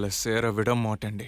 உங்களை சேர விட மாட்டேன்டி.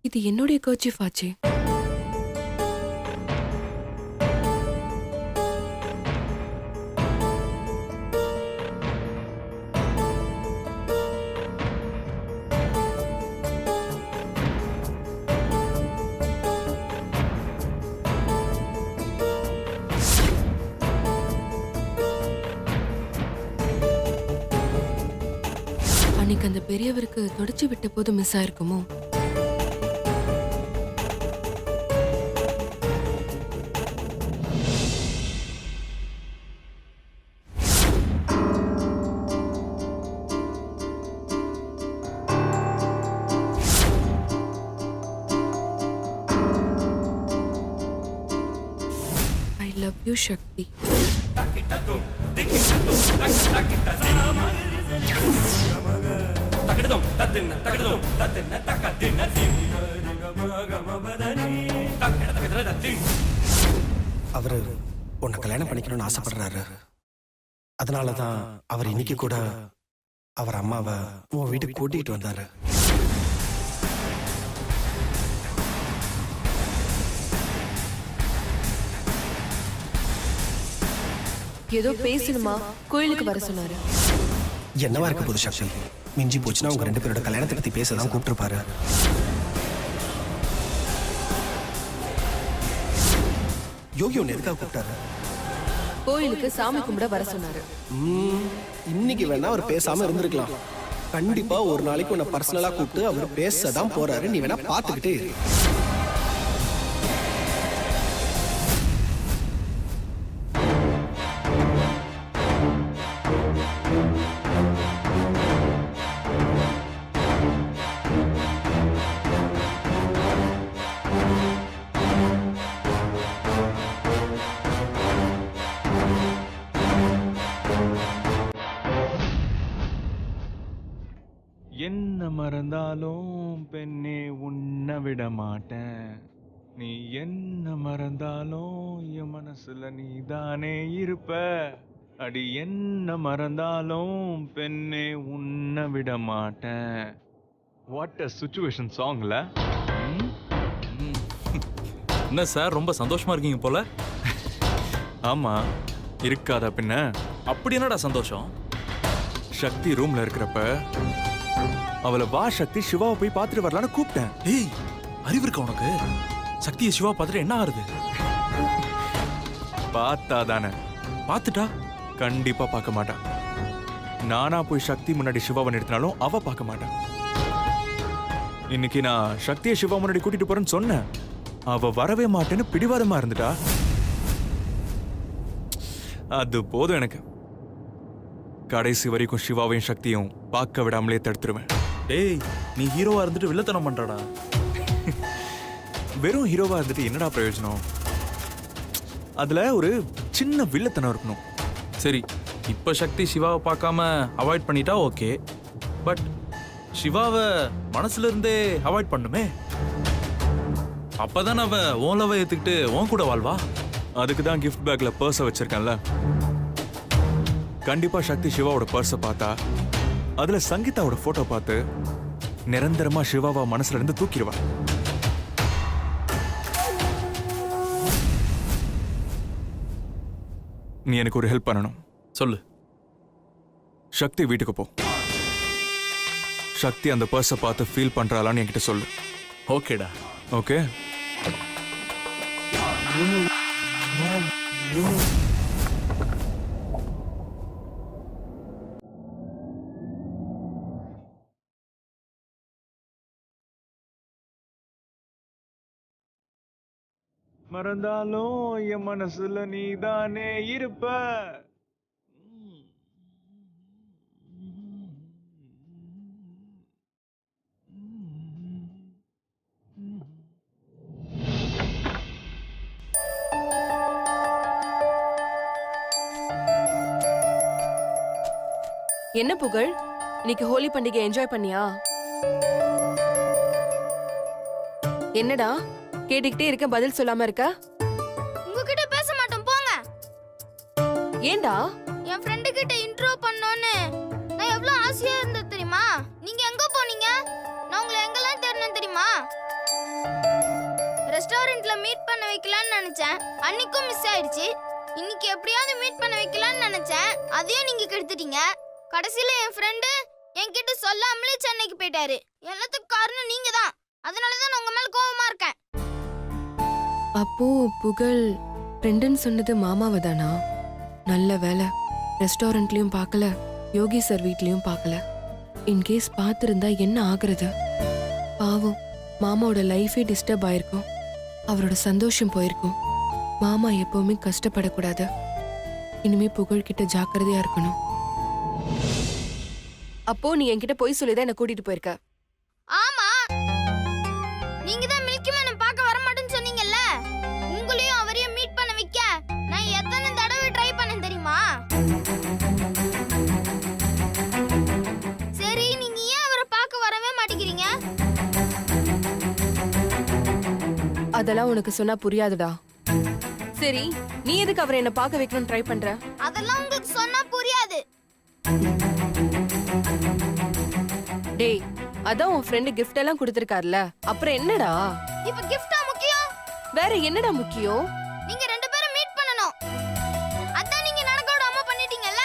இது என்னுடைய கர்ச்சீஃப் ஆச்சே. அன்னைக்கு அந்த பெரியவருக்கு தொடச்சு விட்ட போது மிஸ் ஆயிருக்குமோ? ஐ லவ் யூ சக்தி. அவரு உன்னை கல்யாணம் பண்ணிக்கணும்னு ஆசைப்படுறாரு. அதனாலதான் அவர் இன்னைக்கு கூட அவர் அம்மாவை உன் வீட்டுக்கு கூட்டிட்டு வந்தாரு. ஏதோ பேசணுமா, கோயிலுக்கு வர சொன்னாரு. என்னவா இருக்க போது சக்தி? மிஞ்சி போச்சுன்னா உங்க 2 பேரோட கல்யாணத்தை பத்தி பேசதான் கூப்பிட்டுருப்பாரு. யோகி ஒன்னு எதுக்காக கூப்பிட்டாரு? கோயிலுக்கு சாமி கும்பிட வர சொன்னாரு. இன்னைக்கு வேணா அவர் பேசாம இருந்திருக்கலாம். கண்டிப்பா ஒரு நாளைக்கு உன்னை பர்சனலா கூப்பிட்டு அவர் பேசதான் போறாரு. நீ வேணா பாத்துக்கிட்டே இரு. என்ன மறந்தாலும் பெண்ணே உன்னை விட மாட்டேன். நீ என்ன மறந்தாலும் என் மனசுல நீதானே இருப்ப. அடி என்ன மறந்தாலும் பெண்ணே உன்னை விட மாட்டேன். வாட் அ சிச்சுவேஷன் சாங்ல. என்ன சார் ரொம்ப சந்தோஷமா இருக்கீங்க போல? ஆமா, இருக்காதா பின்ன. அப்படி என்னடா சந்தோஷம்? சக்தி ரூம்ல இருக்கிறப்ப அவளை வா சக்தி சிவாவை போய் பார்த்துட்டு வரலான்னு கூப்பிட்டேன். ஏய், அறிவு இருக்கா உனக்கு? சக்தியை சிவா பார்த்துட்டு என்ன ஆகுது? பார்த்தா தானே. பார்த்துட்டா கண்டிப்பா பார்க்க மாட்டான். நானா போய் சக்தி முன்னாடி சிவாவை நிறுத்தினாலும் அவ பார்க்க மாட்டான். இன்னைக்கு நான் சக்தியை சிவா முன்னாடி கூட்டிட்டு போறேன்னு சொன்னேன். அவ வரவே மாட்டேன்னு பிடிவாதமா இருந்துட்டா. அது போதும் எனக்கு. கடைசி வரைக்கும் சிவாவையும் சக்தியும் பார்க்க விடாமலே தடுத்துருவேன். டேய், நீ ஹீரோவா இருந்துட்டு வில்லத்தனம் பண்றடா. வெறும் ஹீரோவா இருந்துட்டு என்னடா பிரயோஜனம்? அதுல ஒரு சின்ன வில்லத்தனம் இருக்கணும். சரி, இப்ப சக்தி சிவாவை பார்க்காம அவாய்ட் பண்ணிட்டா ஓகே. பட் சிவாவை மனசுல இருந்தே அவாய்ட் பண்ணுமே. அப்பதான் அவ உன் லவ் ஏத்துக்கிட்டு உன் கூட வாழ்வா. அதுக்கு தான் கிஃப்ட் பேக்ல பர்ஸை வச்சிருக்கேன்ல. கண்டிப்பா சக்தி சிவாவோட பர்ஸை பார்த்தா அதுல சங்கீதாவோட போட்டோ பார்த்து நிரந்தரமா சிவாவா மனசுல இருந்து தூக்கிடுவா. நீ எனக்கு ஒரு ஹெல்ப் பண்ணணும். சொல்லு. சக்தி வீட்டுக்கு போ. சக்தி அந்த பர்ஸை பார்த்து ஃபீல் பண்றாளான்னு என்கிட்ட சொல்லு. ஓகேடா. ஓகே. மறந்தாலும் என் மனசுல நீதானே இருப்ப. என்ன புகழ், இன்னைக்கு ஹோலி பண்டிகை என்ஜாய் பண்ணியா? என்னடா கேட்டுக்கிட்டே இருக்க, பதில் சொல்லாம இருக்க? உங்ககிட்ட பேச மாட்டோம், போங்க. ஏண்டா? என் ஃப்ரெண்டு கிட்ட இன்ட்ரோ பண்ணோன்னு நான் எவ்வளவு ஆசையா இருந்தது தெரியுமா? நீங்க எங்க போனீங்க? நான் உங்களை எங்கெல்லாம் தேடணும் தெரியுமா? ரெஸ்டாரண்ட்ல மீட் பண்ண வைக்கலாம்னு நினைச்சேன், அன்னைக்கும் மிஸ் ஆயிடுச்சு. இன்னைக்கு எப்படியாவது மீட் பண்ண வைக்கலாம்னு நினைச்சேன், அதையும் நீங்க கெடுத்துட்டீங்க. கடைசியில என் ஃப்ரெண்டு என்கிட்ட சொல்லாமலே சென்னைக்கு போயிட்டாரு. எல்லாத்துக்கும் காரணம் நீங்க தான். அதனாலதான் நான் உங்க மேல கோவமா இருக்கேன். அப்போ புகழ் ஃப்ரெண்டுன்னு சொன்னது மாமாவை தானா? நல்ல வேலை, ரெஸ்டாரண்ட்லயும் பார்க்கல, யோகி சார் வீட்லயும் பார்க்கல. இன்கேஸ் பார்த்துருந்தா என்ன ஆகுறது? பாவம், மாமாவோட லைஃபே டிஸ்டர்ப் ஆயிருக்கும். அவரோட சந்தோஷம் போயிருக்கும். மாமா எப்பவுமே கஷ்டப்படக்கூடாது. இனிமே புகழ்கிட்ட ஜாக்கிரதையா இருக்கணும். அப்போ நீ என்கிட்ட போய் சொல்லிதான் என்ன கூட்டிட்டு போயிருக்க. ஆமா, நீங்க தான் மில்கி மேனை பார்க்க வர மாட்டேன்னு சொன்னீங்கல்ல. உங்களையும் அவரையும் மீட் பண்ண வைக்க நான் எத்தனை தடவை ட்ரை பண்ணேன் தெரியுமா? சரி, நீங்க ஏன் அவரை பார்க்க வரவே மாட்டேங்கிறீங்க? அதெல்லாம் உனக்கு சொன்னா புரியாதுடா. சரி, நீ எதுக்கு அவரை என்ன பார்க்க வைக்கணும்னு ட்ரை பண்ற? அதெல்லாம் உங்களுக்கு சொன்னா புரியாது. டேய், அதான் உன் ஃப்ரெண்டு கிஃப்ட் எல்லாம் கொடுத்திருக்காருல, அப்புறம் என்னடா? இப்ப கிஃப்டா முக்கியம்? வேற என்னடா முக்கியம்? நீங்க ரெண்டு பேரும் மீட் பண்ணணும். அதான் நீங்க நடக்க விடாம பண்ணிட்டீங்கல்ல.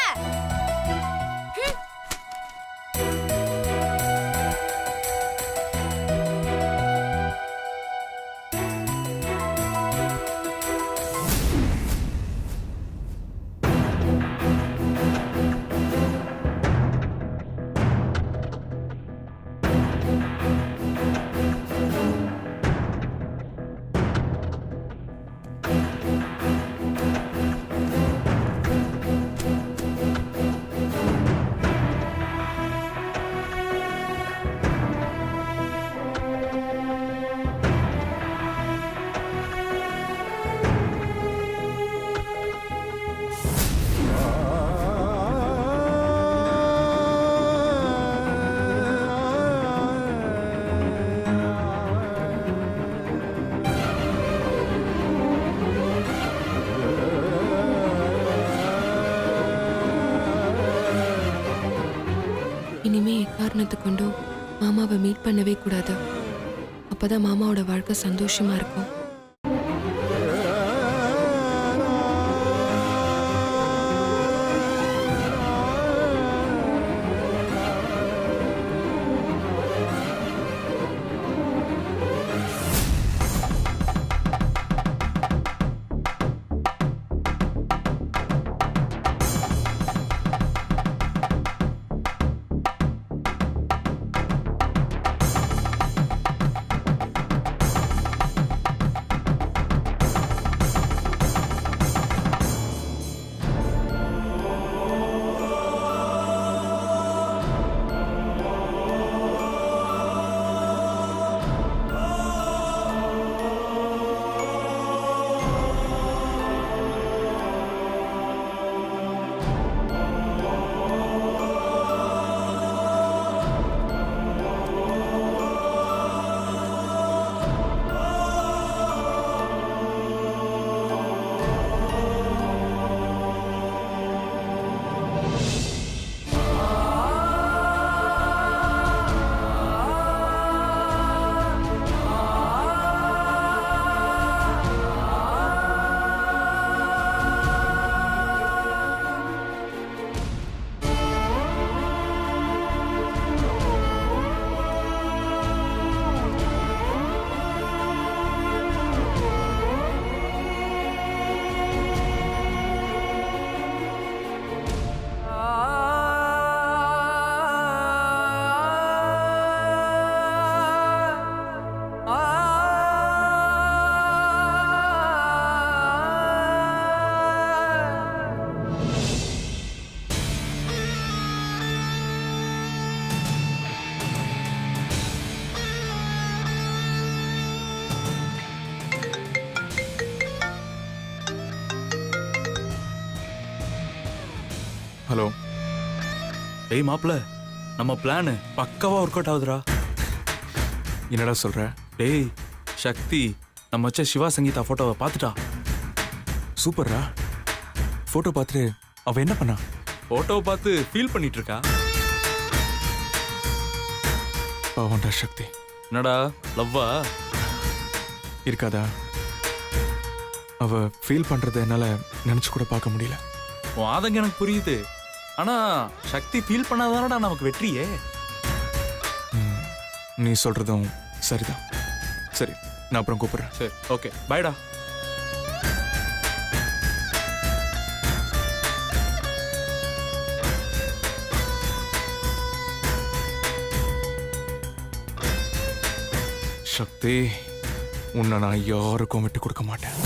இனிமே எக்காரணத்தை கொண்டும் மாமாவை மீட் பண்ணவே கூடாது. அப்பதான் மாமாவோட வாழ்க்கை சந்தோஷமா இருக்கும். ஹலோ. டேய் மாப்ள, நம்ம பிளான் பக்காவா ஒர்க் அவுட் ஆகுதுடா. என்னடா சொல்ற? டேய் சக்தி நம்ம வச்ச சிவா சங்கீதா போட்டோவை பார்த்துட்டா. சூப்பர்ரா. போட்டோ பார்த்துட்டு அவ என்ன பண்ணா? போட்டோவை பார்த்து ஃபீல் பண்ணிட்டு இருக்கா. பாவம்டா சக்தி. என்னடா லவ்வா? இருக்காதா? அவ ஃபீல் பண்றத என்னால நினைச்சு கூட பார்க்க முடியல. உன் ஆதங்கம் எனக்கு புரியுது. ஆனா சக்தி ஃபீல் பண்ணாதானடா நமக்கு வெற்றியே. நீ சொல்றதும் சரிதான். சரி, நான் அப்புறம் கூப்பிடுறேன். சரி, ஓகே, பாய்டா. சக்தி, உன்னை நான் யாருக்கும் விட்டு கொடுக்க மாட்டேன்.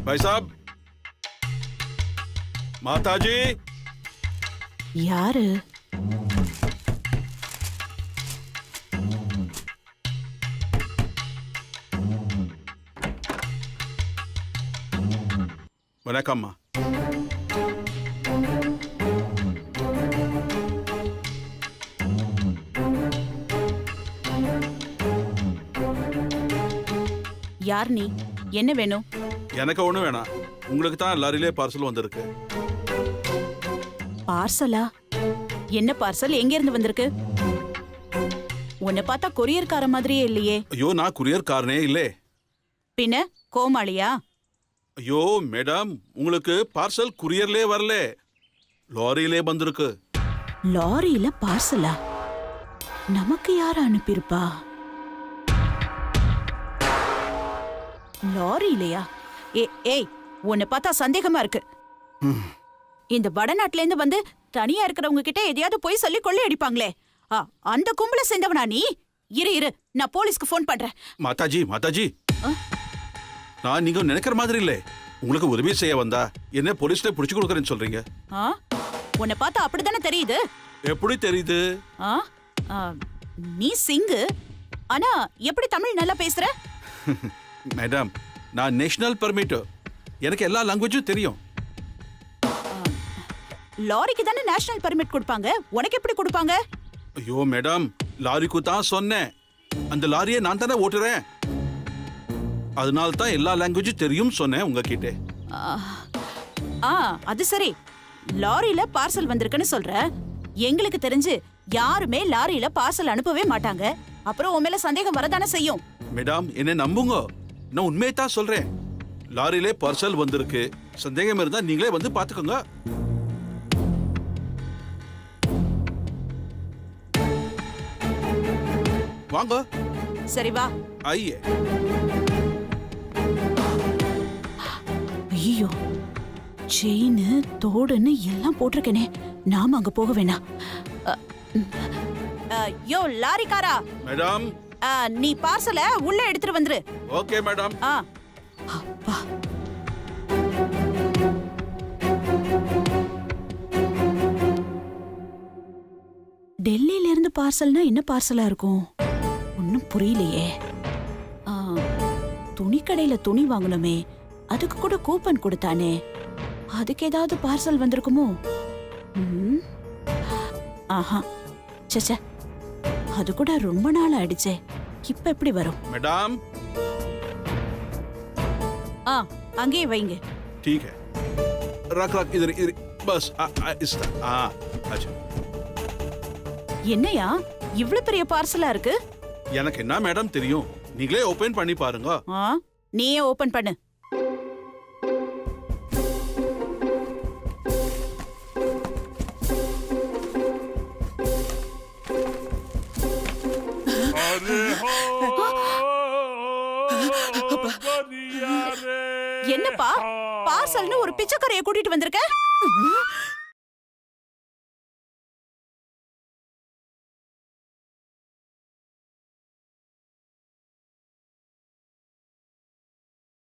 भाई साहब, माताजी. யாரு? வணக்கம்மா. யார் நீ? என்ன வேணும்? எனக்கு ஒண்ணு வேணாம். உங்களுக்கு தான் லாரியிலே பார்சல் வந்திருக்கு. பார்சலா? என்ன பார்சல்? எங்க இருந்து வந்திருக்கு? உன்னை பார்த்தா கொரியர்கார மாதிரியே இல்லையே. ஐயோ, நான் குரியர் காரனே இல்லே. பின்ன கோமாளியா? ஐயோ மேடம், உங்களுக்கு பார்சல் குரியர்லே வரல, லாரியிலே வந்திருக்கு. லாரியில பார்சலா? நமக்கு யார அனுப்பியிருப்பா? லாரியிலையா? ஏய், உன்னை பார்த்தா சந்தேகமா இருக்கு. இந்த வடநாட்டுல இருந்து வந்து தனியா இருக்கிறவங்க கிட்ட எதையாவது போய் சொல்லி கொள்ளை அடிப்பாங்களே, அந்த கும்பல சேர்ந்தவனா நீ? இரு, நான் போலீஸ்க்கு போன் பண்றேன். மாதாஜி, நான் நீங்க நினைக்கிற மாதிரி இல்லை. உங்களுக்கு உதவி செய்ய வந்தா என்ன போலீஸ்ல புடிச்சு கொடுக்கறேன்னு சொல்றீங்க? உன்னை பார்த்தா அப்படித்தானே தெரியுது. எப்படி தெரியுது? நீ சிங்கு, ஆனா எப்படி தமிழ் நல்லா பேசுற? மேடம், நான் நேஷனல் பெர்மிட், எனக்கு எல்லா லாங்குவேஜும் தெரியும். லாரிக்கு தானே நேஷனல் பெர்மிட் கொடுப்பாங்க, உனக்கு எப்படி கொடுப்பாங்க? ஐயோ மேடம், லாரிக்கு தான் சொன்னேன். அந்த லாரியை நான் தானே ஓட்டுறேன். அதனால தான் எல்லா லாங்குவேஜும் தெரியும் சொன்னேன் உங்ககிட்ட. அது சரி, லாரியில பார்சல் வந்திருக்குன்னு சொல்ற. எங்களுக்கு தெரிஞ்சு யாருமே லாரியில பார்சல் அனுப்பவே மாட்டாங்க. அப்புறம் உன் மேல சந்தேகம் வரதானே செய்யும். மேடம், என்ன நம்புங்க, நான் உண்மையை தான் சொல்றேன். லாரியிலே பார்சல் வந்திருக்கு. சந்தேகம் இருந்தா நீங்களே வந்து பாத்துக்கோங்க. வாங்க. சரி வா. ஐயே, ஐயோ, செயின் தோடுன்னு எல்லாம் போட்டிருக்கேனே, நாம அங்க போக வேணாம். யோ லாரிக்காரா, மேடம். நீ பார்சல உள்ள எடுத்துட்டு வந்துரு. Okay madam. அப்பா, டெல்லியில இருந்து பார்சல்னா என்ன பார்சலா இருக்கும்? ஒன்னும் புரியலையே. துணிக்கடையில துணி வாங்கணுமே, அதுக்கு கூட கூப்பன் கொடுத்தானே, அதுக்கு ஏதாவது பார்சல் வந்திருக்குமோ? ஆஹா, சச்ச, அது கூட ரொம்ப நாள் ஆயிடுச்சே, இப்ப எப்படி வரும்? மேடம், அங்கேயே வைங்க. ठीक है, रख इधर बस। इस अच्छा, என்னையா இவ்வளவு பெரிய பார்சலா இருக்கு? எனக்கு என்ன மேடம் தெரியும், நீங்களே ஓபன் பண்ணி பாருங்க. நீயே ஓபன் பண்ணு. என்னப்பா, பார்சல்னு ஒரு பிச்சைக்காரைய கூட்டிட்டு வந்திருக்க?